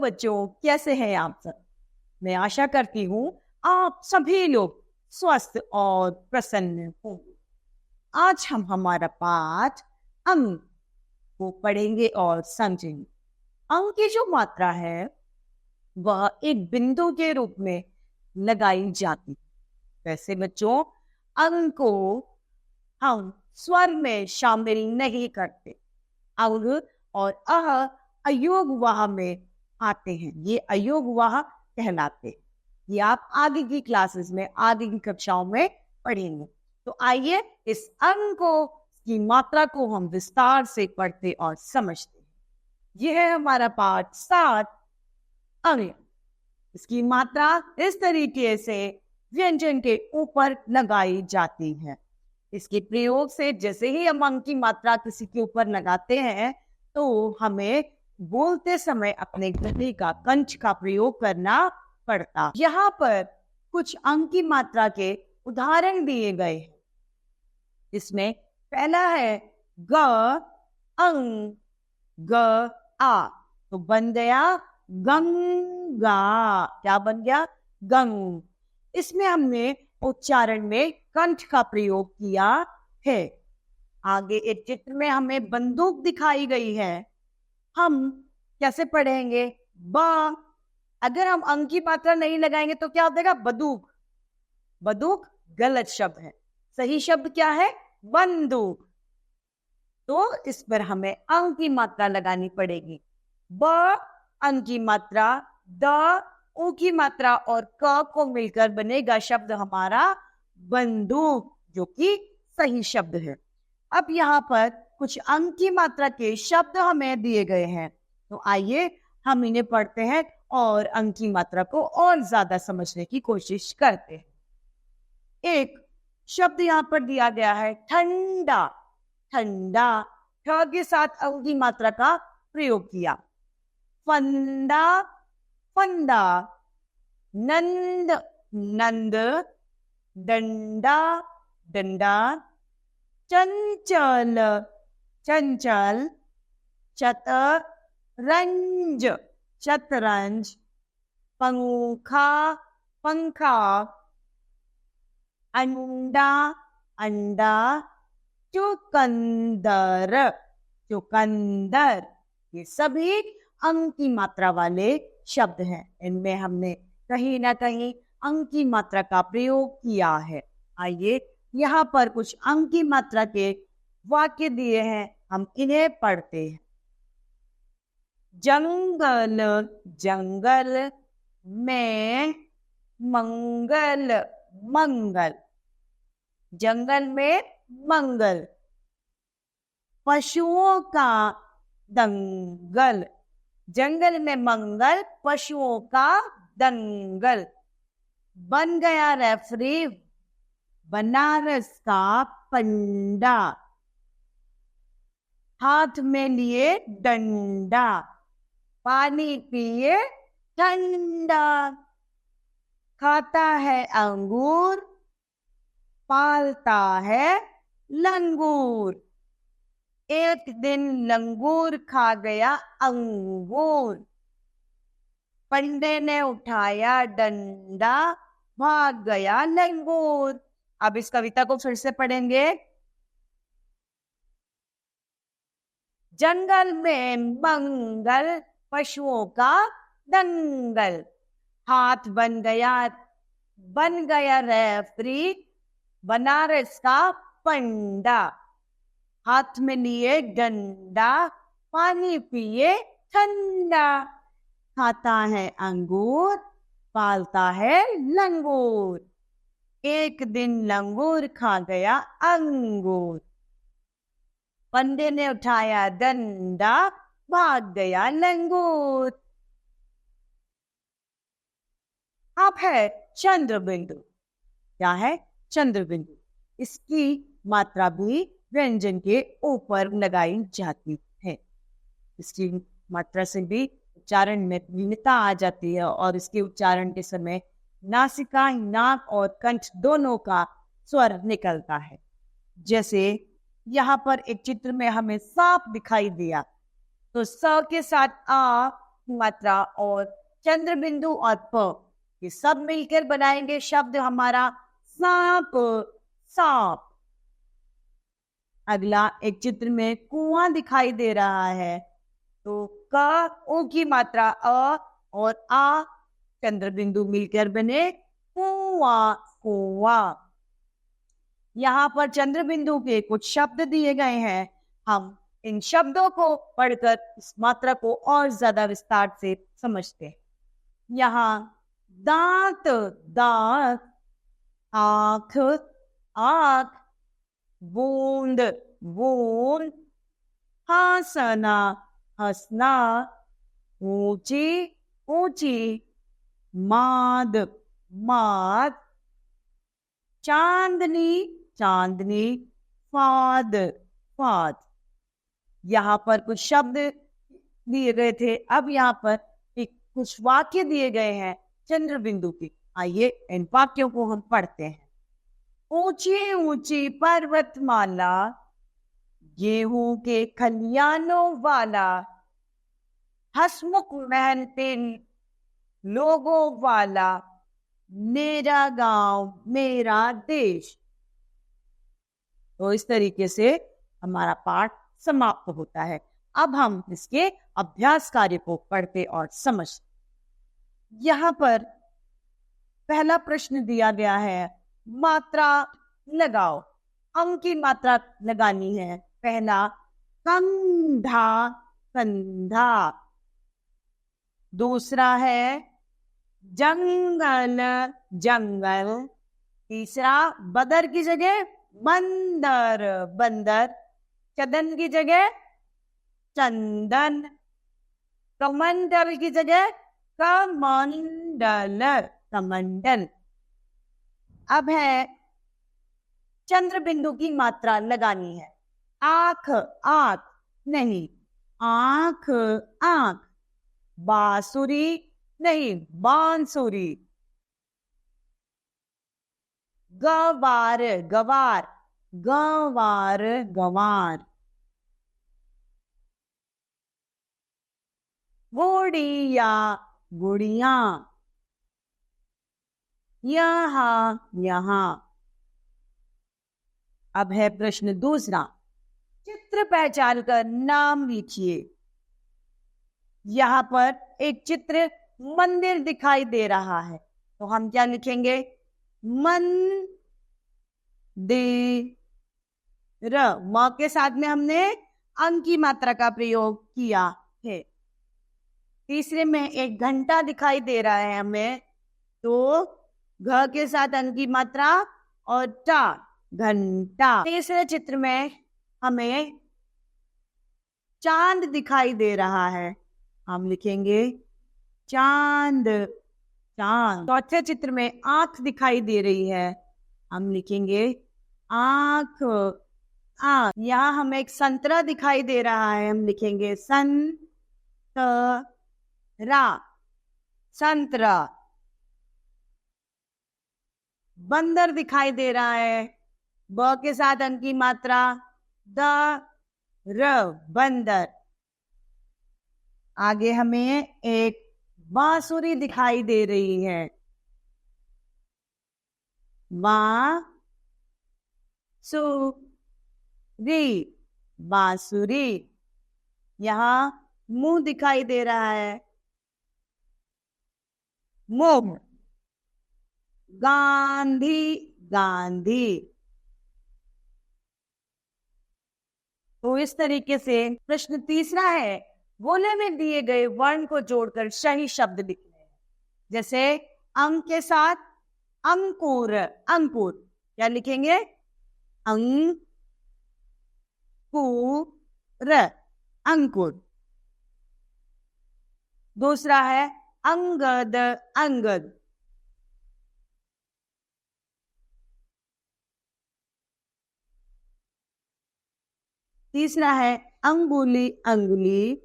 बच्चों, कैसे हैं आप सब? मैं आशा करती हूँ आप सभी लोग स्वस्थ और प्रसन्न होंगे। आज हम हमारा पाठ अंक को पढ़ेंगे और समझेंगे। अंक की जो मात्रा है वह एक बिंदु के रूप में लगाई जाती है। वैसे बच्चों, अंक को हम स्वर में शामिल नहीं करते। अंग और अयोगवाह में आते हैं। ये अयोगवाह कहलाते हैं। ये आप आगे की क्लासेस में, आगे की कक्षाओं में पढ़ेंगे। तो आइए इस अंग की मात्रा को हम विस्तार से पढ़ते और समझते हैं। यह है हमारा पाठ 7 अंग। इसकी मात्रा इस तरीके से व्यंजन के ऊपर लगाई जाती है। इसके प्रयोग से जैसे ही हम अंग की मात्रा किसी के ऊपर लगाते हैं तो हमें बोलते समय अपने गले का, कंठ का प्रयोग करना पड़ता। यहाँ पर कुछ अंग की मात्रा के उदाहरण दिए गए हैं। इसमें पहला है ग अंग, ग आ, तो बन गया गंगा। क्या बन गया? गंग। इसमें हमने उच्चारण में कंठ का प्रयोग किया है। आगे एक चित्र में हमें बंदूक दिखाई गई है। हम कैसे पढ़ेंगे? बा। अगर हम अंग की मात्रा नहीं लगाएंगे तो क्या हो जाएगा? बंदूक। बंदूक गलत शब्द है। सही शब्द क्या है? बंदूक। तो इस पर हमें अंग की मात्रा लगानी पड़ेगी। ब अंग की मात्रा, द ऊ की मात्रा और क को मिलकर बनेगा शब्द हमारा बंदूक, जो कि सही शब्द है। अब यहाँ पर कुछ अंग की मात्रा के शब्द हमें दिए गए हैं। तो आइए हम इन्हें पढ़ते हैं और अंग की मात्रा को और ज्यादा समझने की कोशिश करते हैं। एक शब्द यहाँ पर दिया गया है ठंडा। ठंडा, ठ के साथ अंग की मात्रा का प्रयोग किया। फंदा, फंदा। नंद, नंद। डंडा, डंडा। चंचल, चंचल। चतरंज, चतरंज। पंखा, पंखा। अंडा, अंडा। चुकंदर, चुकंदर। ये सभी अंग की मात्रा वाले शब्द हैं। इनमें हमने कहीं ना कहीं अंग की मात्रा का प्रयोग किया है। आइए यहाँ पर कुछ अंग की मात्रा के वाक्य दिए हैं, हम इन्हें पढ़ते हैं। जंगल, जंगल में। मंगल, मंगल। जंगल में मंगल। पशुओं का दंगल। जंगल में मंगल, पशुओं का दंगल। बन गया रेफरी, बनारस का पंडा। हाथ में लिए डंडा, पानी पिए ठंडा। खाता है अंगूर, पालता है लंगूर। एक दिन लंगूर खा गया अंगूर। पंडे ने उठाया डंडा, भाग गया लंगूर। अब इस कविता को फिर से पढ़ेंगे। जंगल में मंगल, पशुओं का दंगल। हाथ बन गया रेफरी, बनारस का पंडा। हाथ में लिए डंडा, पानी पिए ठंडा। खाता है अंगूर, पालता है लंगूर। एक दिन लंगूर खा गया अंगूर। पंडे ने उठाया डंडा, भाग गया लंगूर। अब है चंद्र बिंदु। क्या है? चंद्र बिंदु। इसकी मात्रा भी व्यंजन के ऊपर लगाई जाती है। इसकी मात्रा से भी उच्चारण में भिन्नता आ जाती है और इसके उच्चारण के समय नासिका, नाक और कंठ दोनों का स्वर निकलता है। जैसे यहाँ पर एक चित्र में हमें सांप दिखाई दिया, तो स के साथ आ मात्रा और चंद्र बिंदु और प, ये सब मिलकर बनाएंगे शब्द हमारा सांप, सांप। अगला एक चित्र में कुआं दिखाई दे रहा है, तो क ऊ की मात्रा अ और आ, चंद्र बिंदु मिलकर बने कुआं, कुआं। यहाँ पर चंद्र बिंदु के कुछ शब्द दिए गए हैं, हम इन शब्दों को पढ़कर इस मात्रा को और ज्यादा विस्तार से समझते हैं। यहाँ दांत, दांत, आंख, आंख, बूंद, बूंद, हंसना, हंसना, ऊंची, ऊंची, माद, माद, चांदनी, चांदनी, फाद, फाद। यहाँ पर कुछ शब्द दिए गए थे, अब यहाँ पर एक कुछ वाक्य दिए गए हैं चंद्र बिंदु के। आइए इन वाक्यों को हम पढ़ते हैं। ऊंची ऊंची पर्वतमाला, गेहूं के खलियानों वाला, हसमुख मेहनती लोगों वाला, मेरा गांव मेरा देश। तो इस तरीके से हमारा पाठ समाप्त होता है। अब हम इसके अभ्यास कार्य को पढ़ते और समझते। यहाँ पर पहला प्रश्न दिया गया है, मात्रा लगाओ। अंक की मात्रा लगानी है। पहला कंधा, कंधा। दूसरा है जंगल, जंगल। तीसरा बदर की जगह बंदर, बंदर। चंदन की जगह चंदन। कमंडल की जगह कमंडल, कमंडल। अब है चंद्र बिंदु की मात्रा लगानी है। आंख, आंख नहीं, आंख, आंख। बांसुरी नहीं, बांसुरी। गवार, गवार, गवार, गवार। गुड़िया, गुड़िया। यहाँ, यहाँ। अब है प्रश्न दूसरा, चित्र पहचान कर नाम लिखिए। यहाँ पर एक चित्र मंदिर दिखाई दे रहा है, तो हम क्या लिखेंगे? मन दे र। म के साथ में हमने अंक की मात्रा का प्रयोग किया है। तीसरे में एक घंटा दिखाई दे रहा है हमें, तो घ के साथ अंक की मात्रा और टा, घंटा। तीसरे चित्र में हमें चांद दिखाई दे रहा है, हम लिखेंगे चांद, चांद। चौथे चित्र में आंख दिखाई दे रही है, हम लिखेंगे आंख, आंख। यहाँ हमें एक संतरा दिखाई दे रहा है, हम लिखेंगे संतरा, संतरा। बंदर दिखाई दे रहा है, ब के साथ अंक की मात्रा द र, बंदर। आगे हमें एक बांसुरी दिखाई दे रही है, बांसुरी, बांसुरी। यहाँ मुंह दिखाई दे रहा है, मुंह। गांधी, गांधी। तो इस तरीके से प्रश्न तीसरा है, बोले में दिए गए वर्ण को जोड़कर सही शब्द लिखने हैं। जैसे अंक के साथ अंकुर, अंकुर। क्या लिखेंगे? अंकुर, अंकुर। दूसरा है अंगद, अंगद। तीसरा है अंगुली, अंगुली।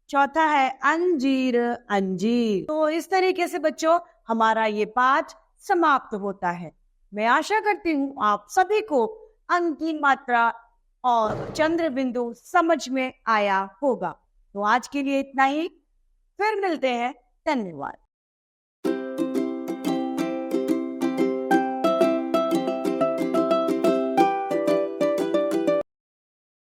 चौथा है अंजीर, अंजीर। तो इस तरीके से बच्चों हमारा ये पाठ समाप्त होता है। मैं आशा करती हूँ आप सभी को अंक की मात्रा और चंद्र बिंदु समझ में आया होगा। तो आज के लिए इतना ही, फिर मिलते हैं। धन्यवाद।